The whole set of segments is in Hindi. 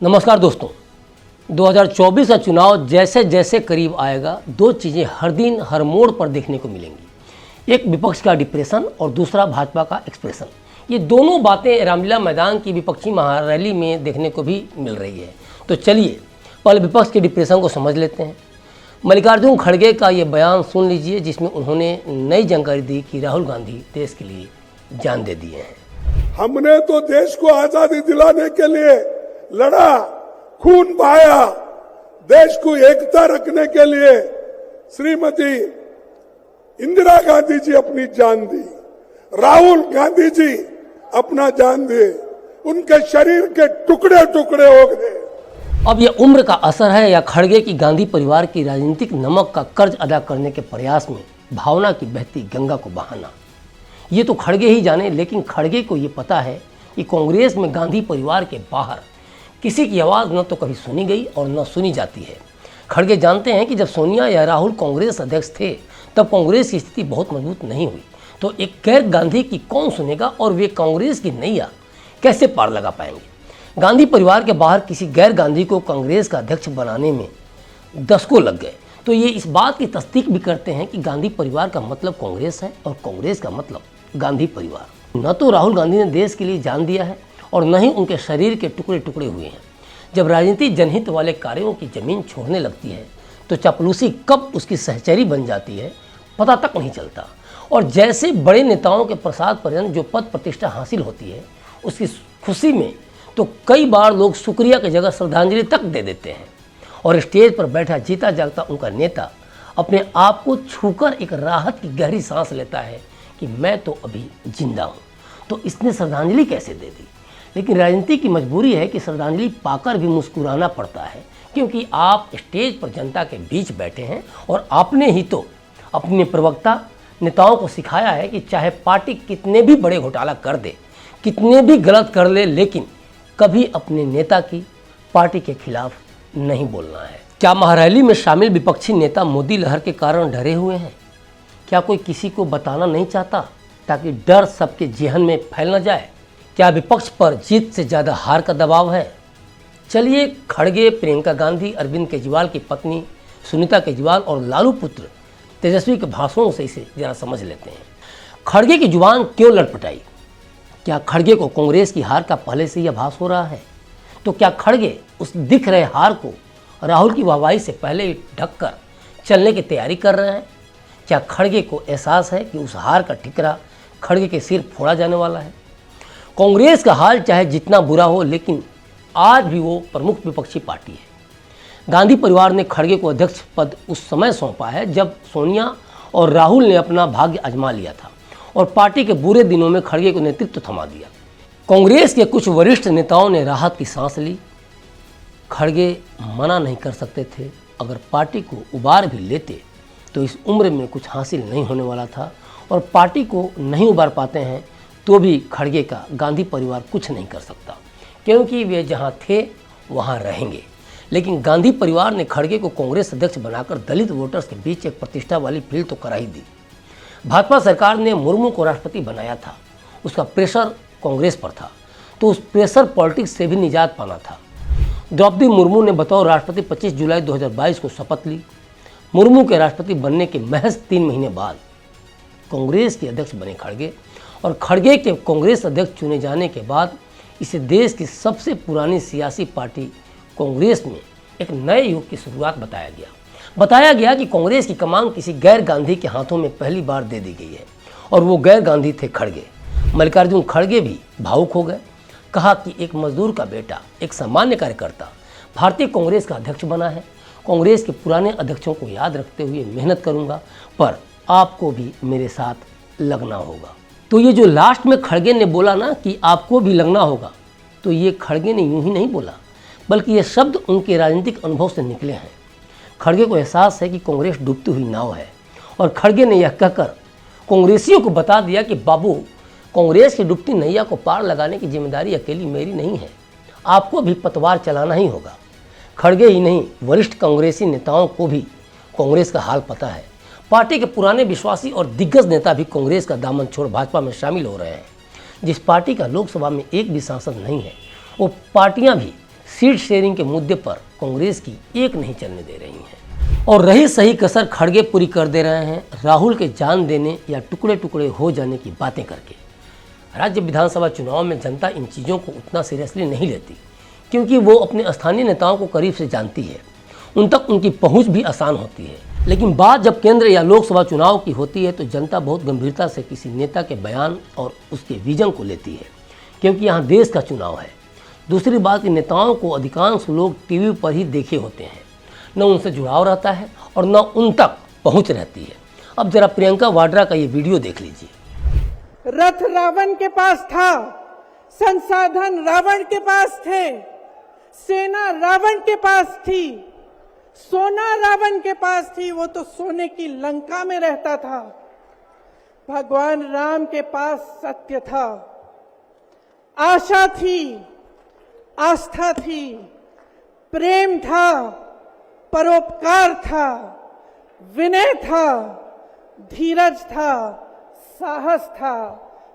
नमस्कार दोस्तों, 2024 का चुनाव जैसे जैसे करीब आएगा, दो चीज़ें हर दिन हर मोड़ पर देखने को मिलेंगी। एक विपक्ष का डिप्रेशन और दूसरा भाजपा का एक्सप्रेशन। ये दोनों बातें रामलीला मैदान की विपक्षी महारैली में देखने को भी मिल रही है। तो चलिए पहले विपक्ष के डिप्रेशन को समझ लेते हैं। मल्लिकार्जुन खड़गे का ये बयान सुन लीजिए, जिसमें उन्होंने नई जानकारी दी कि राहुल गांधी देश के लिए जान दे दिए हैं। हमने तो देश को आजादी दिलाने के लिए लड़ा, खून बहाया, देश को एकता रखने के लिए श्रीमती इंदिरा गांधी जी अपनी जान दी, राहुल गांधी जी अपना जान दिए, उनके शरीर के टुकड़े टुकड़े हो गए। अब यह उम्र का असर है या खड़गे की गांधी परिवार की राजनीतिक नमक का कर्ज अदा करने के प्रयास में भावना की बहती गंगा को बहाना, ये तो खड़गे ही जाने। लेकिन खड़गे को ये पता है कि कांग्रेस में गांधी परिवार के बाहर किसी की आवाज़ न तो कभी सुनी गई और न सुनी जाती है। खड़गे जानते हैं कि जब सोनिया या राहुल कांग्रेस अध्यक्ष थे तब कांग्रेस की स्थिति बहुत मजबूत नहीं हुई, तो एक गैर गांधी की कौन सुनेगा और वे कांग्रेस की नैया कैसे पार लगा पाएंगे। गांधी परिवार के बाहर किसी गैर गांधी को कांग्रेस का अध्यक्ष बनाने में दशकों लग गए, तो ये इस बात की तस्दीक भी करते हैं कि गांधी परिवार का मतलब कांग्रेस है और कांग्रेस का मतलब गांधी परिवार। न तो राहुल गांधी ने देश के लिए जान दिया है और न ही उनके शरीर के टुकड़े टुकड़े हुए हैं। जब राजनीति जनहित वाले कार्यों की जमीन छोड़ने लगती है तो चापलूसी कब उसकी सहचरी बन जाती है पता तक नहीं चलता। और जैसे बड़े नेताओं के प्रसाद पर्यंत जो पद प्रतिष्ठा हासिल होती है, उसकी खुशी में तो कई बार लोग शुक्रिया की जगह श्रद्धांजलि तक दे देते हैं। और स्टेज पर बैठा जीता जागता उनका नेता अपने आप को छूकर एक राहत की गहरी सांस लेता है कि मैं तो अभी जिंदा हूँ, तो इसने श्रद्धांजलि कैसे दे दी। लेकिन राजनीति की मजबूरी है कि श्रद्धांजलि पाकर भी मुस्कुराना पड़ता है, क्योंकि आप स्टेज पर जनता के बीच बैठे हैं और आपने ही तो अपने प्रवक्ता नेताओं को सिखाया है कि चाहे पार्टी कितने भी बड़े घोटाला कर दे, कितने भी गलत कर ले, लेकिन कभी अपने नेता की पार्टी के खिलाफ नहीं बोलना है। क्या महारैली में शामिल विपक्षी नेता मोदी लहर के कारण डरे हुए हैं? क्या कोई किसी को बताना नहीं चाहता ताकि डर सबके जेहन में फैल न जाए? क्या विपक्ष पर जीत से ज़्यादा हार का दबाव है? चलिए खड़गे, प्रियंका गांधी, अरविंद केजरीवाल की पत्नी सुनीता केजरीवाल और लालू पुत्र तेजस्वी के भाषणों से इसे ज़रा समझ लेते हैं। खड़गे की जुबान क्यों लटपटाई? क्या खड़गे को कांग्रेस की हार का पहले से ही आभास हो रहा है? तो क्या खड़गे उस दिख रहे हार को राहुल की वाहवाही से पहले ही ढककर चलने की तैयारी कर रहे हैं? क्या खड़गे को एहसास है कि उस हार का ठिकरा खड़गे के सिर फोड़ा जाने वाला है? कांग्रेस का हाल चाहे जितना बुरा हो, लेकिन आज भी वो प्रमुख विपक्षी पार्टी है। गांधी परिवार ने खड़गे को अध्यक्ष पद उस समय सौंपा है जब सोनिया और राहुल ने अपना भाग्य आजमा लिया था और पार्टी के बुरे दिनों में खड़गे को नेतृत्व थमा दिया। कांग्रेस के कुछ वरिष्ठ नेताओं ने राहत की सांस ली। खड़गे मना नहीं कर सकते थे, अगर पार्टी को उबार भी लेते तो इस उम्र में कुछ हासिल नहीं होने वाला था, और पार्टी को नहीं उबार पाते हैं तो भी खड़गे का गांधी परिवार कुछ नहीं कर सकता, क्योंकि वे जहां थे वहां रहेंगे। लेकिन गांधी परिवार ने खड़गे को कांग्रेस अध्यक्ष बनाकर दलित वोटर्स के बीच एक प्रतिष्ठा वाली फील तो करा ही दी। भाजपा सरकार ने मुर्मू को राष्ट्रपति बनाया था, उसका प्रेशर कांग्रेस पर था, तो उस प्रेशर पॉलिटिक्स से भी निजात पाना था। द्रौपदी मुर्मू ने बतौर राष्ट्रपति 25 जुलाई 2022 को शपथ ली। मुर्मू के राष्ट्रपति बनने के महज 3 महीने बाद कांग्रेस के अध्यक्ष बने खड़गे, और खड़गे के कांग्रेस अध्यक्ष चुने जाने के बाद इसे देश की सबसे पुरानी सियासी पार्टी कांग्रेस में एक नए युग की शुरुआत बताया गया कि कांग्रेस की कमान किसी गैर गांधी के हाथों में पहली बार दे दी गई है, और वो गैर गांधी थे खड़गे। मल्लिकार्जुन खड़गे भी भावुक हो गए। कहा कि एक मजदूर का बेटा, एक सामान्य कार्यकर्ता भारतीय कांग्रेस का अध्यक्ष बना है। कांग्रेस के पुराने अध्यक्षों को याद रखते हुए मेहनत करूंगा, पर आपको भी मेरे साथ लगना होगा। तो ये जो लास्ट में खड़गे ने बोला ना कि आपको भी लगना होगा, तो ये खड़गे ने यूं ही नहीं बोला, बल्कि ये शब्द उनके राजनीतिक अनुभव से निकले हैं। खड़गे को एहसास है कि कांग्रेस डूबती हुई नाव है, और खड़गे ने यह कहकर कांग्रेसियों को बता दिया कि बाबू, कांग्रेस की डूबती नैया को पार लगाने की जिम्मेदारी अकेली मेरी नहीं है, आपको भी पतवार चलाना ही होगा। खड़गे ही नहीं, वरिष्ठ कांग्रेसी नेताओं को भी कांग्रेस का हाल पता है। पार्टी के पुराने विश्वासी और दिग्गज नेता भी कांग्रेस का दामन छोड़ भाजपा में शामिल हो रहे हैं। जिस पार्टी का लोकसभा में एक भी सांसद नहीं है, वो पार्टियां भी सीट शेयरिंग के मुद्दे पर कांग्रेस की एक नहीं चलने दे रही हैं और रही सही कसर खड़गे पूरी कर दे रहे हैं राहुल के जान देने या टुकड़े टुकड़े हो जाने की बातें करके। राज्य विधानसभा चुनाव में जनता इन चीज़ों को उतना सीरियसली नहीं लेती क्योंकि वो अपने स्थानीय नेताओं को करीब से जानती है, उन तक उनकी पहुंच भी आसान होती है। लेकिन बात जब केंद्र या लोकसभा चुनाव की होती है तो जनता बहुत गंभीरता से किसी नेता के बयान और उसके विजन को लेती है क्योंकि यहाँ देश का चुनाव है। दूसरी बात कि नेताओं को अधिकांश लोग टीवी पर ही देखे होते हैं, न उनसे जुड़ाव रहता है और न उन तक पहुँच रहती है। अब जरा प्रियंका वाड्रा का ये वीडियो देख लीजिए। रथ रावण के पास था, संसाधन रावण के पास थे, सेना रावण के पास थी, सोना रावण के पास थी, वो तो सोने की लंका में रहता था। भगवान राम के पास सत्य था, आशा थी, आस्था थी, प्रेम था, परोपकार था, विनय था, धीरज था, साहस था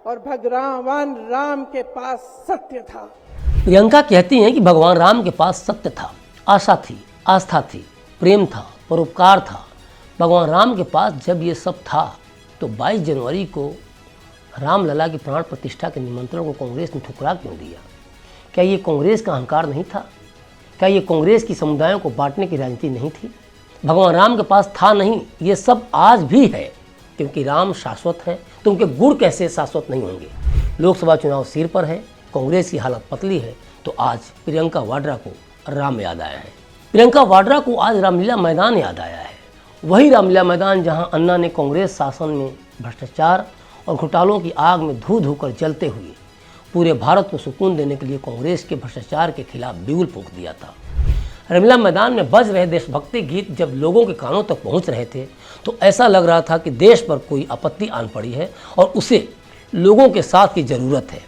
और भगवान राम के पास सत्य था। प्रियंका कहती हैं कि भगवान राम के पास सत्य था, आशा थी, आस्था थी, प्रेम था, परोपकार था। भगवान राम के पास जब ये सब था तो 22 जनवरी को रामलला की प्राण प्रतिष्ठा के निमंत्रण को कांग्रेस ने ठुकरा क्यों दिया? क्या ये कांग्रेस का अहंकार नहीं था? क्या ये कांग्रेस की समुदायों को बांटने की राजनीति नहीं थी? भगवान राम के पास था नहीं, ये सब आज भी है क्योंकि राम शाश्वत हैं तो उनके गुण कैसे शाश्वत नहीं होंगे। लोकसभा चुनाव सिर पर है, कांग्रेस की हालत पतली है तो आज प्रियंका वाड्रा को राम याद आया है। प्रियंका वाड्रा को आज रामलीला मैदान याद आया है, वही रामलीला मैदान जहां अन्ना ने कांग्रेस शासन में भ्रष्टाचार और घोटालों की आग में धू धू कर जलते हुए पूरे भारत को सुकून देने के लिए कांग्रेस के भ्रष्टाचार के खिलाफ बिगुल फूंक दिया था। रामलीला मैदान में बज रहे देशभक्ति गीत जब लोगों के कानों तक पहुंच रहे थे तो ऐसा लग रहा था कि देश पर कोई आपत्ति आन पड़ी है और उसे लोगों के साथ की ज़रूरत है।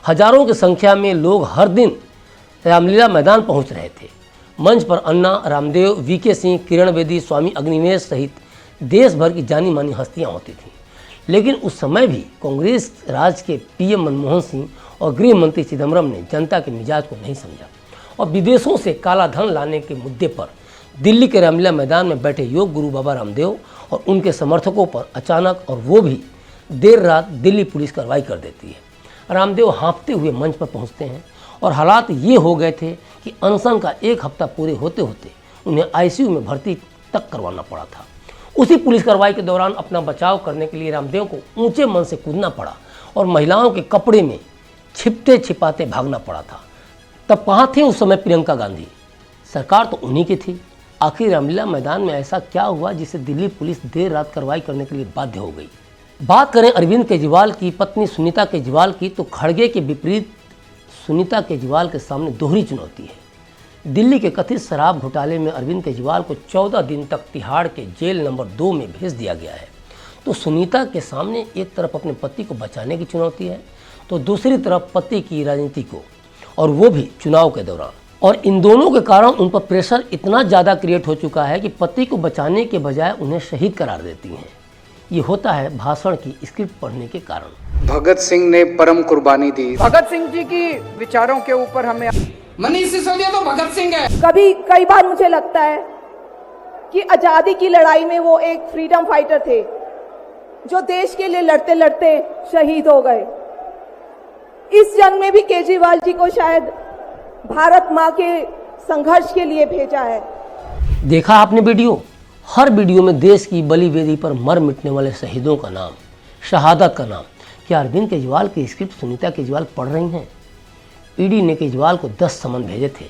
हजारों की संख्या में लोग हर दिन रामलीला मैदान पहुंच रहे थे। मंच पर अन्ना, रामदेव, वीके सिंह, किरण बेदी, स्वामी अग्निवेश सहित देश भर की जानी मानी हस्तियां होती थीं। लेकिन उस समय भी कांग्रेस राज के पीएम मनमोहन सिंह और गृह मंत्री चिदम्बरम ने जनता के मिजाज को नहीं समझा और विदेशों से काला धन लाने के मुद्दे पर दिल्ली के रामलीला मैदान में बैठे योग गुरु बाबा रामदेव और उनके समर्थकों पर अचानक और वो भी देर रात दिल्ली पुलिस कार्रवाई कर देती है। रामदेव हाँफते हुए मंच पर पहुंचते हैं और हालात ये हो गए थे कि अनशन का 1 हफ्ता पूरे होते होते उन्हें आईसीयू में भर्ती तक करवाना पड़ा था। उसी पुलिस कार्रवाई के दौरान अपना बचाव करने के लिए रामदेव को ऊंचे मन से कूदना पड़ा और महिलाओं के कपड़े में छिपते छिपाते भागना पड़ा था। तब कहाँ थे उस समय प्रियंका गांधी? सरकार तो उन्हीं की थी। आखिर रामलीला मैदान में ऐसा क्या हुआ जिसे दिल्ली पुलिस देर रात कार्रवाई करने के लिए बाध्य हो गई? बात करें अरविंद केजरीवाल की पत्नी सुनीता केजरीवाल की तो खड़गे के विपरीत सुनीता केजरीवाल के सामने दोहरी चुनौती है। दिल्ली के कथित शराब घोटाले में अरविंद केजरीवाल को 14 दिन तक तिहाड़ के जेल नंबर 2 में भेज दिया गया है तो सुनीता के सामने एक तरफ अपने पति को बचाने की चुनौती है तो दूसरी तरफ पति की राजनीति को, और वो भी चुनाव के दौरान। और इन दोनों के कारण उन पर प्रेशर इतना ज़्यादा क्रिएट हो चुका है कि पति को बचाने के बजाय उन्हें शहीद करार देती हैं। ये होता है भाषण की स्क्रिप्ट पढ़ने के कारण। भगत सिंह ने परम कुर्बानी दी। भगत सिंह जी की विचारों के ऊपर हमें मनीष सिसोदिया तो भगत सिंह है। कई बार मुझे लगता है कि आजादी की लड़ाई में वो एक फ्रीडम फाइटर थे जो देश के लिए लड़ते लड़ते शहीद हो गए। इस जंग में भी केजरीवाल जी को शायद भारत माँ के संघर्ष के लिए भेजा है। देखा आपने वीडियो? हर वीडियो में देश की बलि वेदी पर मर मिटने वाले शहीदों का नाम, शहादत का नाम। क्या अरविंद केजरीवाल की स्क्रिप्ट सुनीता केजरीवाल पढ़ रही हैं? ईडी ने केजरीवाल को 10 समन भेजे थे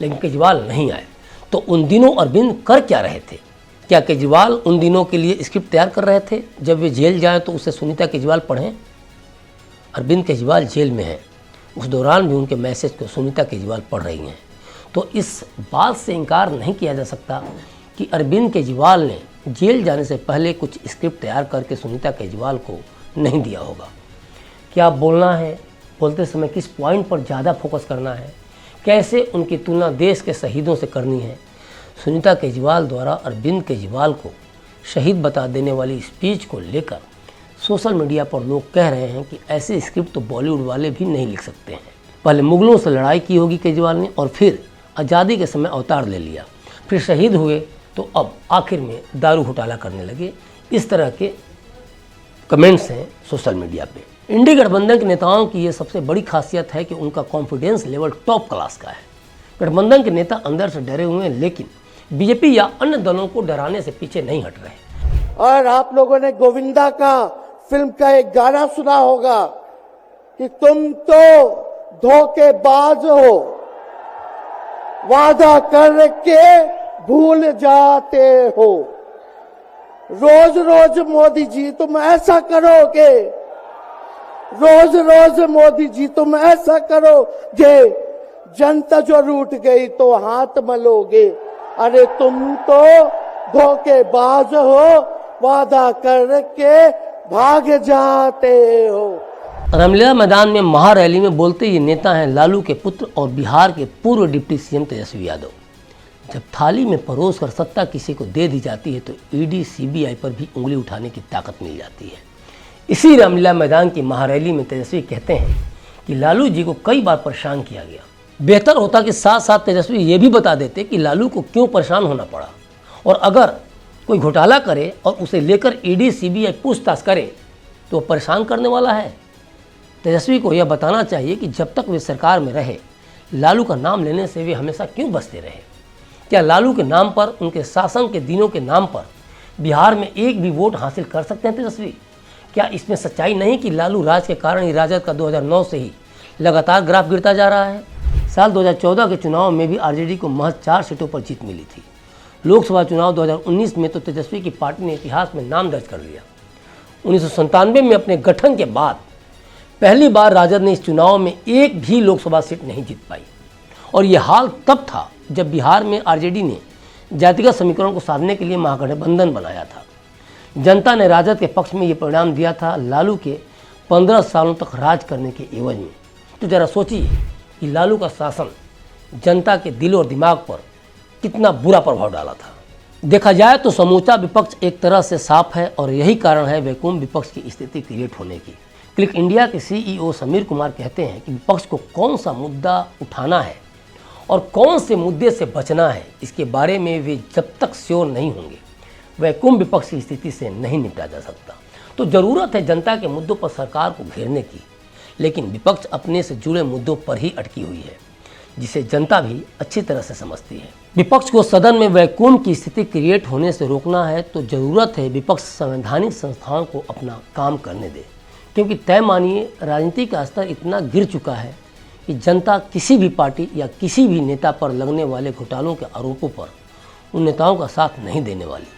लेकिन केजरीवाल नहीं आए तो उन दिनों अरविंद कर क्या रहे थे? क्या केजरीवाल उन दिनों के लिए स्क्रिप्ट तैयार कर रहे थे जब वे जेल जाएं तो उसे सुनीता केजरीवाल पढ़ें? अरविंद केजरीवाल जेल में हैं, उस दौरान भी उनके मैसेज को सुनीता केजरीवाल पढ़ रही हैं। तो इस बात से इनकार नहीं किया जा सकता कि अरविंद केजरीवाल ने जेल जाने से पहले कुछ स्क्रिप्ट तैयार करके सुनीता केजरीवाल को नहीं दिया होगा। क्या बोलना है, बोलते समय किस पॉइंट पर ज़्यादा फोकस करना है, कैसे उनकी तुलना देश के शहीदों से करनी है। सुनीता केजरीवाल द्वारा अरविंद केजरीवाल को शहीद बता देने वाली स्पीच को लेकर सोशल मीडिया पर लोग कह रहे हैं कि ऐसे स्क्रिप्ट तो बॉलीवुड वाले भी नहीं लिख सकते हैं। पहले मुगलों से लड़ाई की होगी केजरीवाल ने और फिर आज़ादी के समय अवतार ले लिया, फिर शहीद हुए तो अब आखिर में दारू घोटाला करने लगे। इस तरह के कमेंट्स हैं सोशल मीडिया पे। इंडी गठबंधन के नेताओं की ये सबसे बड़ी खासियत है कि उनका कॉन्फिडेंस लेवल टॉप क्लास का है। गठबंधन के नेता अंदर से डरे हुए हैं, लेकिन बीजेपी या अन्य दलों को डराने से पीछे नहीं हट रहे। और आप लोगों ने गोविंदा का फिल्म का एक गाना सुना होगा कि तुम तो धोखेबाज हो, वादा करके भूल जाते हो। रोज रोज मोदी जी तुम ऐसा करोगे, रोज रोज मोदी जी तुम ऐसा करोगे, जनता जो रूठ गई तो हाथ मलोगे। अरे तुम तो धोखेबाज हो, वादा करके भाग जाते हो। रामलीला मैदान में महारैली में बोलते ये नेता हैं लालू के पुत्र और बिहार के पूर्व डिप्टी सीएम तेजस्वी यादव। जब थाली में परोस कर सत्ता किसी को दे दी जाती है तो ईडी सीबीआई पर भी उंगली उठाने की ताकत मिल जाती है। इसी रामलीला मैदान की महारैली में तेजस्वी कहते हैं कि लालू जी को कई बार परेशान किया गया। बेहतर होता कि साथ साथ तेजस्वी ये भी बता देते कि लालू को क्यों परेशान होना पड़ा, और अगर कोई घोटाला करे और उसे लेकर ईडी सीबीआई पूछताछ करे तो परेशान करने वाला है। तेजस्वी को यह बताना चाहिए कि जब तक वे सरकार में रहे लालू का नाम लेने से वे हमेशा क्यों बचते रहे। क्या लालू के नाम पर, उनके शासन के दिनों के नाम पर बिहार में एक भी वोट हासिल कर सकते हैं तेजस्वी? क्या इसमें सच्चाई नहीं कि लालू राज के कारण ही राजद का 2009 से ही लगातार ग्राफ गिरता जा रहा है? साल 2014 के चुनाव में भी आरजेडी को महज 4 सीटों पर जीत मिली थी। लोकसभा चुनाव 2019 में तो तेजस्वी की पार्टी ने इतिहास में नाम दर्ज कर लिया। 1997 में अपने गठन के बाद पहली बार राजद ने इस चुनाव में एक भी लोकसभा सीट नहीं जीत पाई, और यह हाल तब था जब बिहार में आरजेडी ने जातिगत समीकरण को साधने के लिए महागठबंधन बनाया था। जनता ने राजद के पक्ष में ये परिणाम दिया था लालू के 15 सालों तक राज करने के एवज में। तो जरा सोचिए कि लालू का शासन जनता के दिल और दिमाग पर कितना बुरा प्रभाव डाला था। देखा जाए तो समूचा विपक्ष एक तरह से साफ है, और यही कारण है वैकुम विपक्ष की स्थिति क्रिएट होने की। क्लिक इंडिया के सीईओ समीर कुमार कहते हैं कि विपक्ष को कौन सा मुद्दा उठाना है और कौन से मुद्दे से बचना है, इसके बारे में वे जब तक श्योर नहीं होंगे वैकुम विपक्ष की स्थिति से नहीं निपटा जा सकता। तो ज़रूरत है जनता के मुद्दों पर सरकार को घेरने की, लेकिन विपक्ष अपने से जुड़े मुद्दों पर ही अटकी हुई है, जिसे जनता भी अच्छी तरह से समझती है। विपक्ष को सदन में वैकुम की स्थिति क्रिएट होने से रोकना है तो ज़रूरत है विपक्ष संवैधानिक संस्थाओं को अपना काम करने दे, क्योंकि तय मानिए राजनीति का स्तर इतना गिर चुका है कि जनता किसी भी पार्टी या किसी भी नेता पर लगने वाले घोटालों के आरोपों पर उन नेताओं का साथ नहीं देने वाली।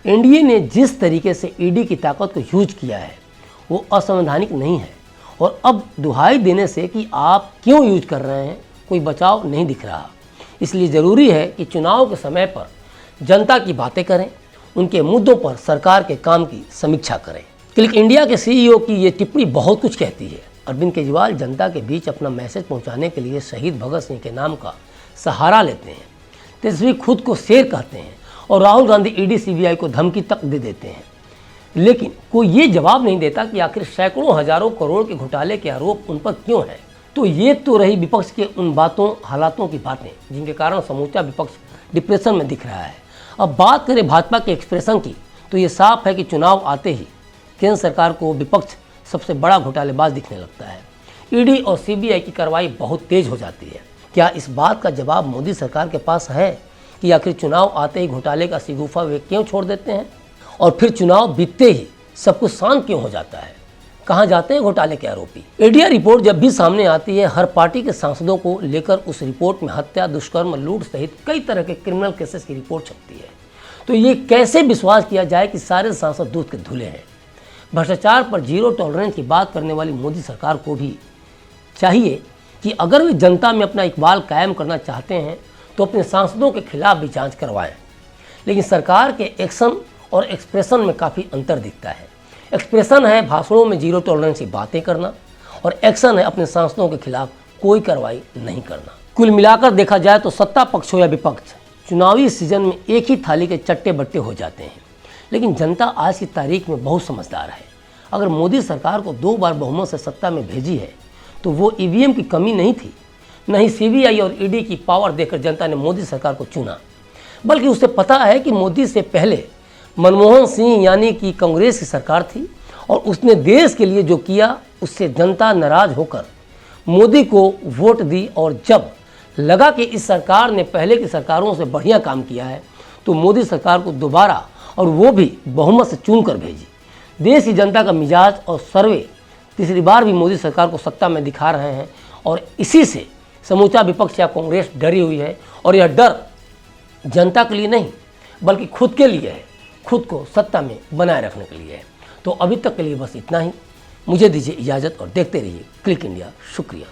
एनडीए ने जिस तरीके से ईडी की ताकत को यूज किया है वो असंवैधानिक नहीं है, और अब दुहाई देने से कि आप क्यों यूज कर रहे हैं कोई बचाव नहीं दिख रहा। इसलिए ज़रूरी है कि चुनाव के समय पर जनता की बातें करें, उनके मुद्दों पर सरकार के काम की समीक्षा करें। क्लिक इंडिया के सीईओ की ये टिप्पणी बहुत कुछ कहती है। अरविंद केजरीवाल जनता के बीच अपना मैसेज पहुंचाने के लिए शहीद भगत सिंह के नाम का सहारा लेते हैं। तेजस्वी खुद को शेर कहते हैं और राहुल गांधी ईडी सीबीआई को धमकी तक दे देते हैं, लेकिन कोई ये जवाब नहीं देता कि आखिर सैकड़ों हजारों करोड़ के घोटाले के आरोप उन पर क्यों हैं। तो ये तो रही विपक्ष के उन हालातों की बातें जिनके कारण समूचा विपक्ष डिप्रेशन में दिख रहा है। अब बात करें भाजपा के एक्सप्रेशन की, तो ये साफ है कि चुनाव आते ही केंद्र सरकार को विपक्ष सबसे बड़ा घोटालेबाज दिखने लगता है। ईडी और सीबीआई की कार्रवाई बहुत तेज हो जाती है। क्या इस बात का जवाब मोदी सरकार के पास है कि आखिर चुनाव आते ही घोटाले का शिगुफा वे क्यों छोड़ देते हैं, और फिर चुनाव बीतते ही सब कुछ शांत क्यों हो जाता है? कहाँ जाते हैं घोटाले के आरोपी? एडीआर रिपोर्ट जब भी सामने आती है, हर पार्टी के सांसदों को लेकर उस रिपोर्ट में हत्या, दुष्कर्म, लूट सहित कई तरह के क्रिमिनल केसेस की रिपोर्ट छपती है। तो ये कैसे विश्वास किया जाए कि सारे सांसद दूध के धुले हैं? भ्रष्टाचार पर जीरो टॉलरेंस की बात करने वाली मोदी सरकार को भी चाहिए कि अगर वे जनता में अपना इकबाल कायम करना चाहते हैं तो अपने सांसदों के खिलाफ भी जांच करवाएं। लेकिन सरकार के एक्शन और एक्सप्रेशन में काफ़ी अंतर दिखता है। एक्सप्रेशन है भाषणों में जीरो टॉलरेंस की बातें करना, और एक्शन है अपने सांसदों के खिलाफ कोई कार्रवाई नहीं करना। कुल मिलाकर देखा जाए तो सत्ता पक्ष हो या विपक्ष, चुनावी सीजन में एक ही थाली के चट्टे बट्टे हो जाते हैं। लेकिन जनता आज की तारीख में बहुत समझदार है। अगर मोदी सरकार को 2 बार बहुमत से सत्ता में भेजी है तो वो ईवीएम की कमी नहीं थी, नहीं सीबीआई और ईडी की पावर देकर जनता ने मोदी सरकार को चुना, बल्कि उसे पता है कि मोदी से पहले मनमोहन सिंह यानी कि कांग्रेस की सरकार थी और उसने देश के लिए जो किया उससे जनता नाराज होकर मोदी को वोट दी। और जब लगा कि इस सरकार ने पहले की सरकारों से बढ़िया काम किया है तो मोदी सरकार को दोबारा और वो भी बहुमत से चुन कर भेजी। देश की जनता का मिजाज और सर्वे तीसरी बार भी मोदी सरकार को सत्ता में दिखा रहे हैं और इसी से समूचा विपक्ष या कांग्रेस डरी हुई है। और यह डर जनता के लिए नहीं बल्कि खुद के लिए है, खुद को सत्ता में बनाए रखने के लिए है। तो अभी तक के लिए बस इतना ही। मुझे दीजिए इजाज़त और देखते रहिए क्लिक इंडिया। शुक्रिया।